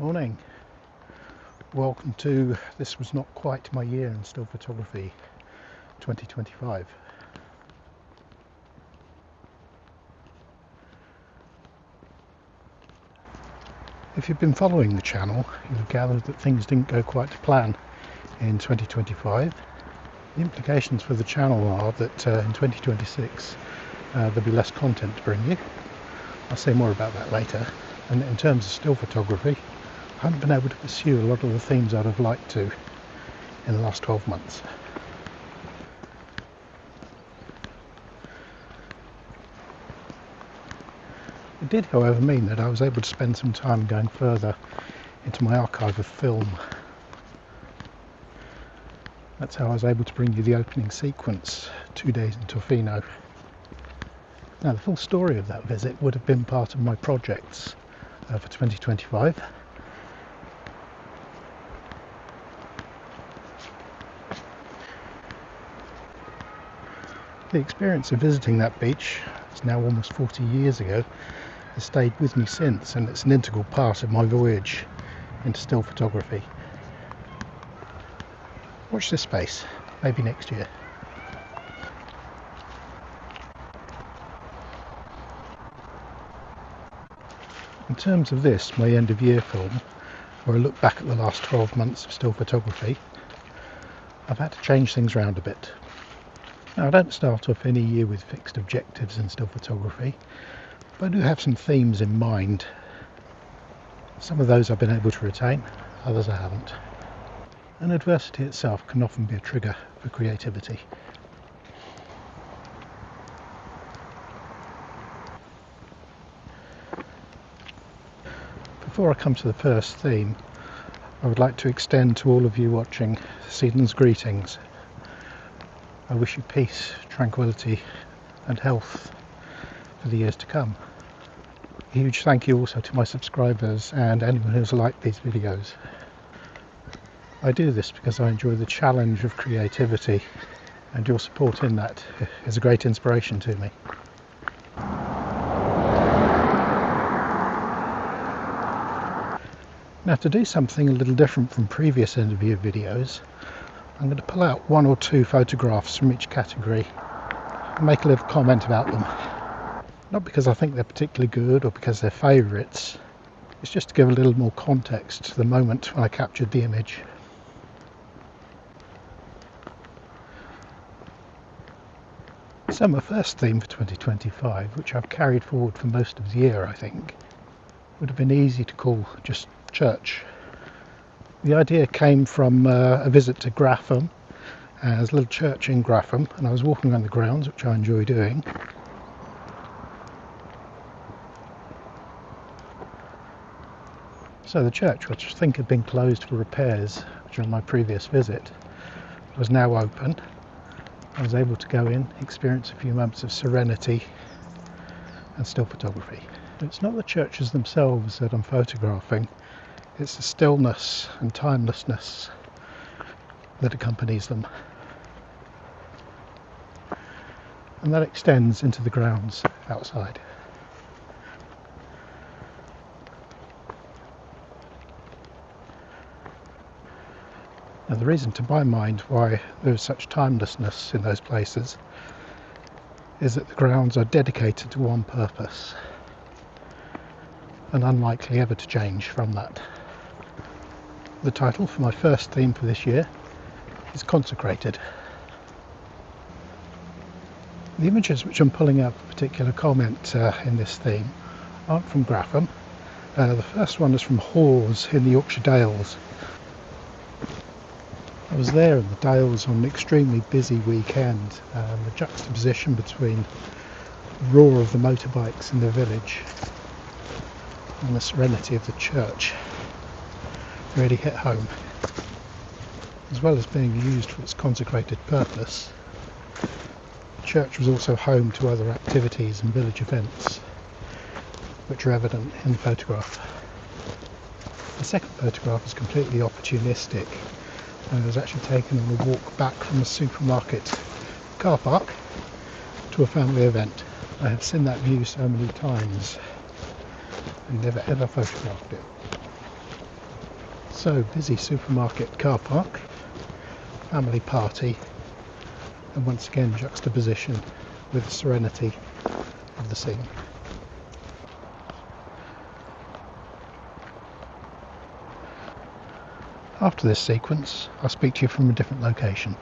Morning. Welcome to this was not quite my year in still photography 2025. If you've been following the channel, you'll have gathered that things didn't go quite to plan in 2025. The implications for the channel are that in 2026 there'll be less content to bring you. I'll say more about that later. And in terms of still photography, I haven't been able to pursue a lot of the themes I'd have liked to in the last 12 months. It did, however, mean that I was able to spend some time going further into my archive of film. That's how I was able to bring you the opening sequence, 2 days in Tofino. Now, the full story of that visit would have been part of my projects for 2025. The experience of visiting that beach, it's now almost 40 years ago, has stayed with me since, and it's an integral part of my voyage into still photography. Watch this space, maybe next year. In terms of this, my end of year film, where I look back at the last 12 months of still photography, I've had to change things around a bit. Now, I don't start off any year with fixed objectives in still photography, but I do have some themes in mind. Some of those I've been able to retain, others I haven't. And adversity itself can often be a trigger for creativity. Before I come to the first theme, I would like to extend to all of you watching season's greetings. I wish you peace, tranquility and health for the years to come. A huge thank you also to my subscribers and anyone who's liked these videos. I do this because I enjoy the challenge of creativity, and your support in that is a great inspiration to me. Now, to do something a little different from previous end of year videos, I'm going to pull out 1 or 2 photographs from each category and make a little comment about them. Not because I think they're particularly good or because they're favourites, it's just to give a little more context to the moment when I captured the image. So my first theme for 2025, which I've carried forward for most of the year I think, would have been easy to call just church. The idea came from a visit to Grapham. There's a little church in Grapham, and I was walking on the grounds, which I enjoy doing. So the church, which I think had been closed for repairs during my previous visit, was now open. I was able to go in, experience a few moments of serenity and still photography. It's not the churches themselves that I'm photographing, it's the stillness and timelessness that accompanies them. And that extends into the grounds outside. Now, the reason to my mind why there is such timelessness in those places is that the grounds are dedicated to one purpose and unlikely ever to change from that. The title for my first theme for this year is Consecrated. The images which I'm pulling out for particular comment in this theme aren't from Grapham. The first one is from Hawes in the Yorkshire Dales. I was there in the Dales on an extremely busy weekend. The juxtaposition between the roar of the motorbikes in the village and the serenity of the church really hit home. As well as being used for its consecrated purpose, the church was also home to other activities and village events which are evident in the photograph. The second photograph is completely opportunistic and was actually taken on a walk back from the supermarket car park to a family event. I have seen that view so many times and never ever photographed it. So, busy supermarket car park, family party, and once again juxtaposition with the serenity of the scene. After this sequence, I'll speak to you from a different location.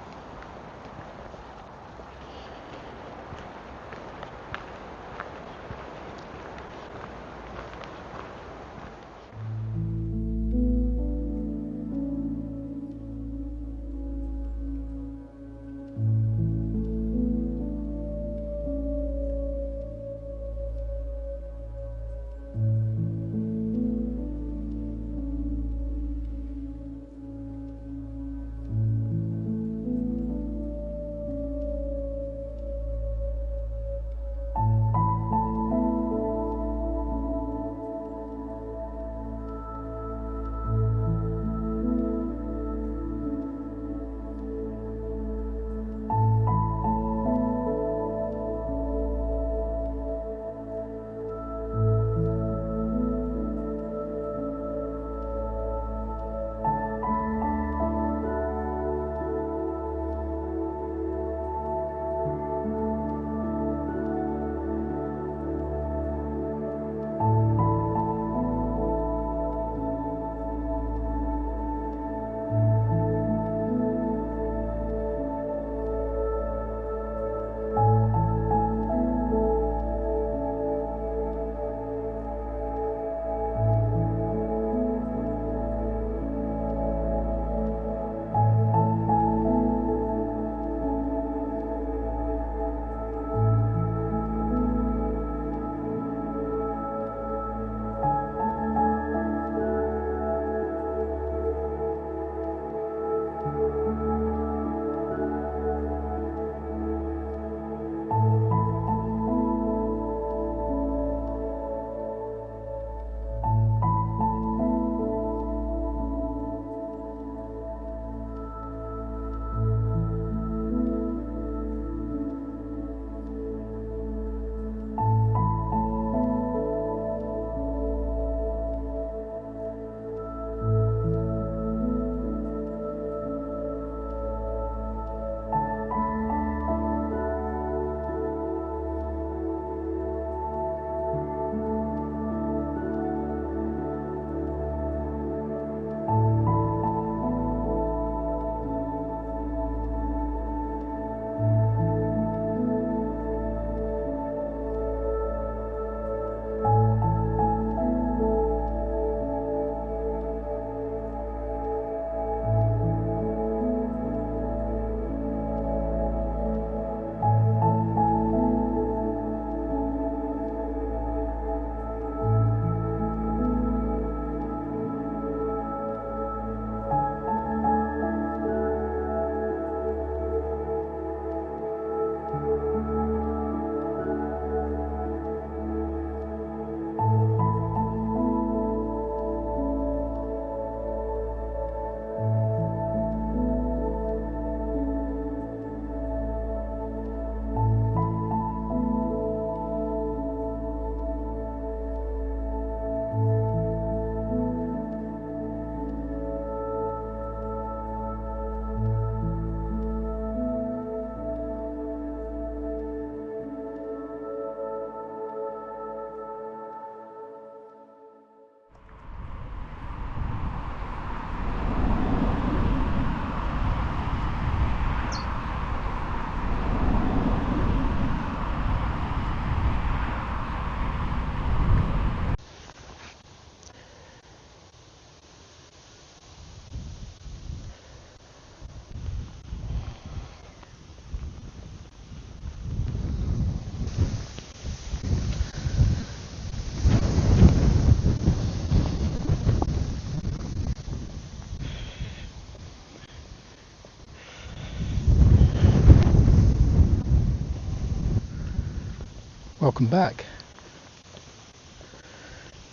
Welcome back.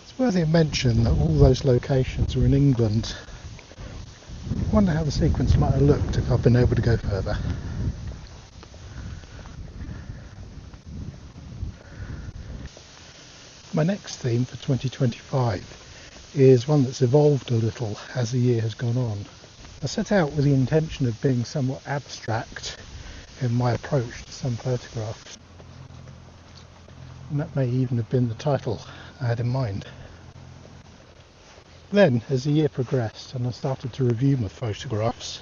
It's worthy of mention that all those locations were in England. I wonder how the sequence might have looked if I'd been able to go further. My next theme for 2025 is one that's evolved a little as the year has gone on. I set out with the intention of being somewhat abstract in my approach to some photographs, and that may even have been the title I had in mind. Then, as the year progressed and I started to review my photographs,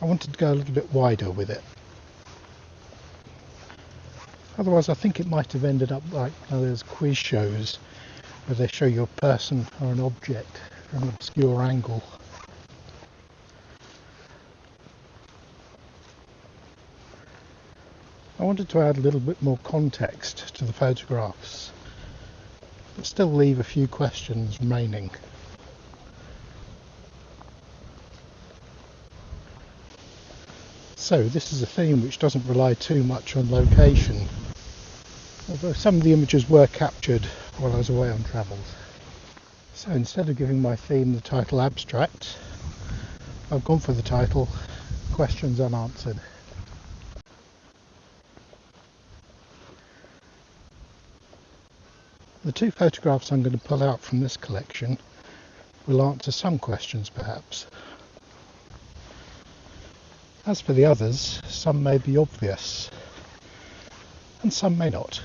I wanted to go a little bit wider with it. Otherwise, I think it might have ended up like one of those quiz shows where they show you a person or an object from an obscure angle. I wanted to add a little bit more context to the photographs, but still leave a few questions remaining. So this is a theme which doesn't rely too much on location, although some of the images were captured while I was away on travels. So instead of giving my theme the title Abstract, I've gone for the title Questions Unanswered. The two photographs I'm going to pull out from this collection will answer some questions perhaps. As for the others, some may be obvious and some may not.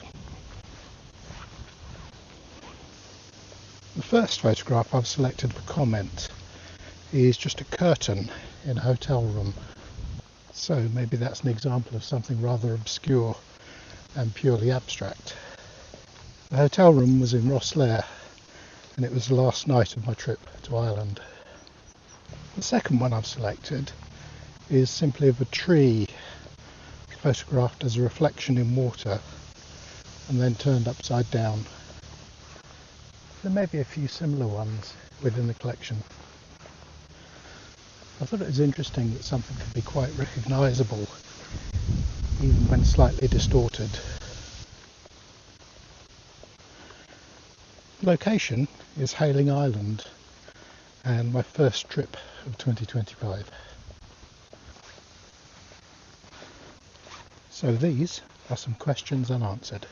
The first photograph I've selected for comment is just a curtain in a hotel room, so maybe that's an example of something rather obscure and purely abstract. The hotel room was in Rosslare and it was the last night of my trip to Ireland. The second one I've selected is simply of a tree photographed as a reflection in water and then turned upside down. There may be a few similar ones within the collection. I thought it was interesting that something could be quite recognisable even when slightly distorted. The location is Hayling Island and my first trip of 2025. So these are some questions unanswered.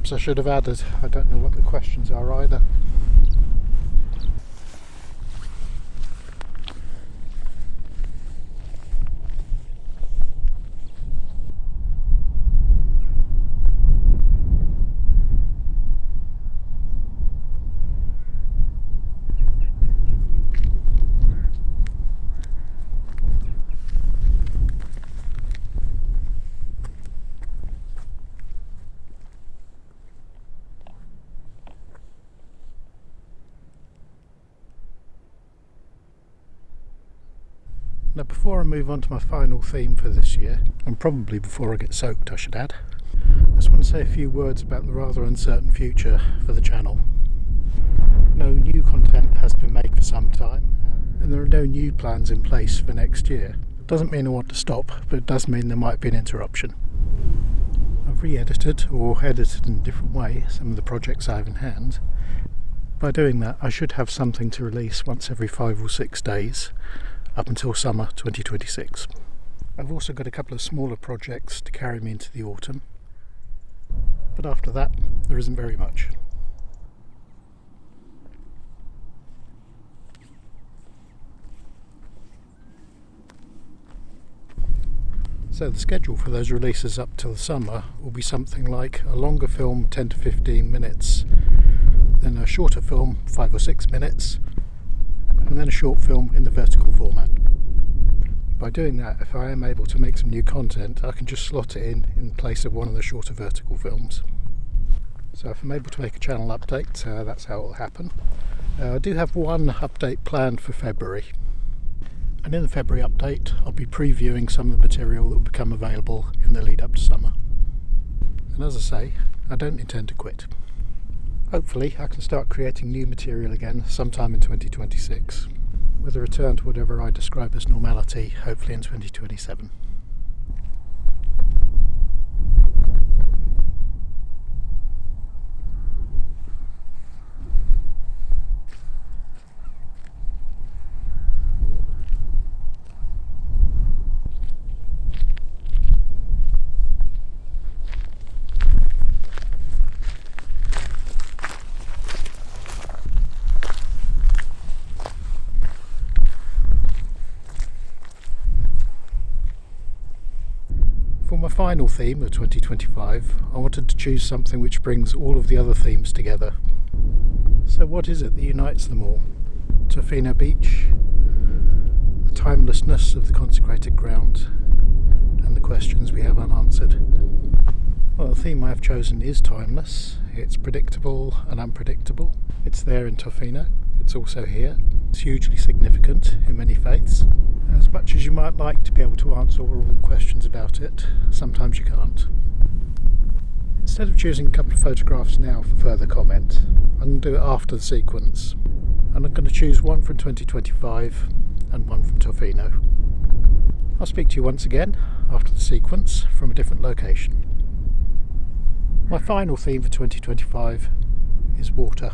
perhaps I should have added. I don't know what the questions are either. Now, before I move on to my final theme for this year, and probably before I get soaked I should add, I just want to say a few words about the rather uncertain future for the channel. No new content has been made for some time, and there are no new plans in place for next year. It doesn't mean I want to stop, but it does mean there might be an interruption. I've re-edited or edited in a different way some of the projects I have in hand. By doing that, I should have something to release once every 5 or 6 days, up until summer 2026. I've also got a couple of smaller projects to carry me into the autumn, but after that there isn't very much. So the schedule for those releases up till the summer will be something like a longer film 10 to 15 minutes, then a shorter film 5 or 6 minutes, and then a short film in the vertical format. By doing that, if I am able to make some new content, I can just slot it in place of one of the shorter vertical films. So if I'm able to make a channel update, that's how it will happen. I do have one update planned for February, and in the February update I'll be previewing some of the material that will become available in the lead up to summer. And as I say, I don't intend to quit. Hopefully I can start creating new material again sometime in 2026, with a return to whatever I describe as normality, hopefully in 2027. For my final theme of 2025, I wanted to choose something which brings all of the other themes together. So what is it that unites them all? Tofino Beach, the timelessness of the consecrated ground, and the questions we have unanswered. Well, the theme I have chosen is timeless. It's predictable and unpredictable. It's there in Tofino. It's also here. It's hugely significant in many faiths. As much as you might like to be able to answer all questions about it, sometimes you can't. Instead of choosing a couple of photographs now for further comment, I'm going to do it after the sequence. And I'm going to choose one from 2025 and one from Tofino. I'll speak to you once again after the sequence from a different location. My final theme for 2025 is water.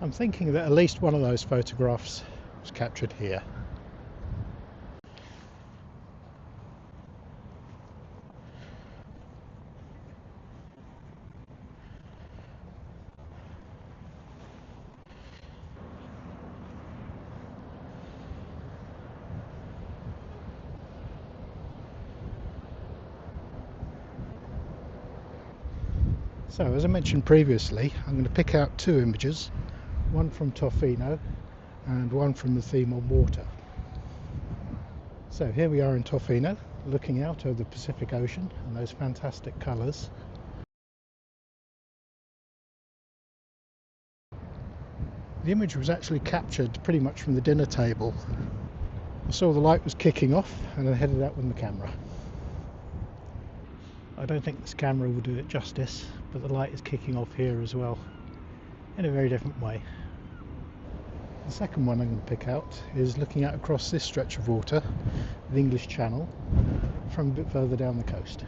I'm thinking that at least one of those photographs was captured here. So as I mentioned previously, I'm going to pick out two images, one from Tofino and one from the theme on water. So here we are in Tofino, looking out over the Pacific Ocean and those fantastic colours. The image was actually captured pretty much from the dinner table. I saw the light was kicking off and I headed out with the camera. I don't think this camera will do it justice, but the light is kicking off here as well, in a very different way. The second one I'm going to pick out is looking out across this stretch of water, the English Channel, from a bit further down the coast.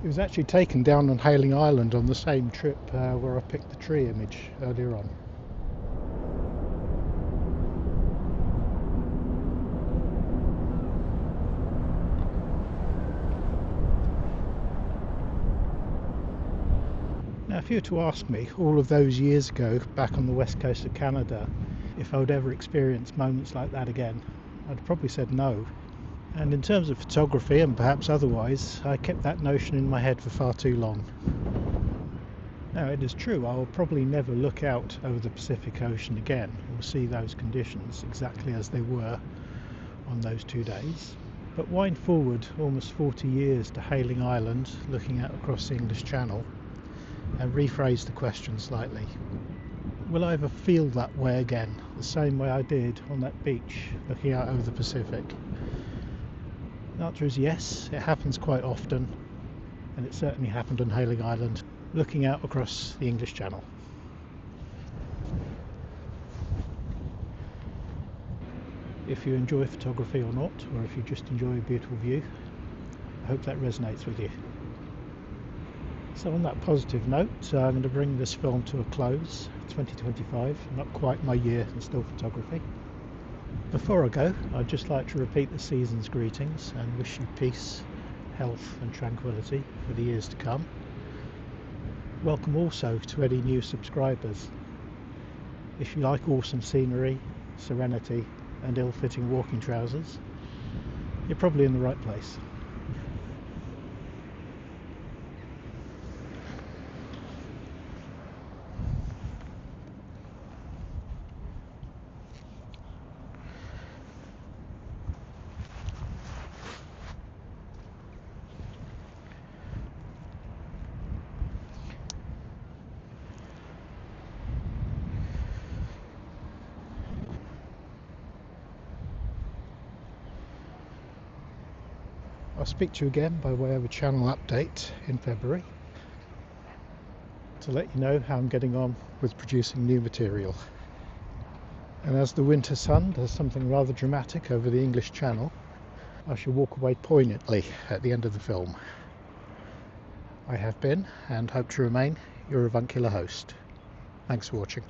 It was actually taken down on Hayling Island on the same trip where I picked the tree image earlier on. Now if you were to ask me all of those years ago back on the west coast of Canada if I would ever experience moments like that again, I'd probably said no. And in terms of photography and perhaps otherwise, I kept that notion in my head for far too long. Now it is true, I will probably never look out over the Pacific Ocean again or see those conditions exactly as they were on those 2 days. But wind forward almost 40 years to Hayling Island, looking out across the English Channel, and rephrase the question slightly. Will I ever feel that way again, the same way I did on that beach looking out over the Pacific? The answer is yes, it happens quite often, and it certainly happened on Hayling Island, looking out across the English Channel. If you enjoy photography or not, or if you just enjoy a beautiful view, I hope that resonates with you. So on that positive note, I'm going to bring this film to a close. 2025, not quite my year in still photography. Before I go, I'd just like to repeat the season's greetings and wish you peace, health and tranquility for the years to come. Welcome also to any new subscribers. If you like awesome scenery, serenity and ill-fitting walking trousers, you're probably in the right place. I'll speak to you again by way of a channel update in February to let you know how I'm getting on with producing new material. And as the winter sun does something rather dramatic over the English Channel, I shall walk away poignantly at the end of the film. I have been, and hope to remain, your avuncular host. Thanks for watching.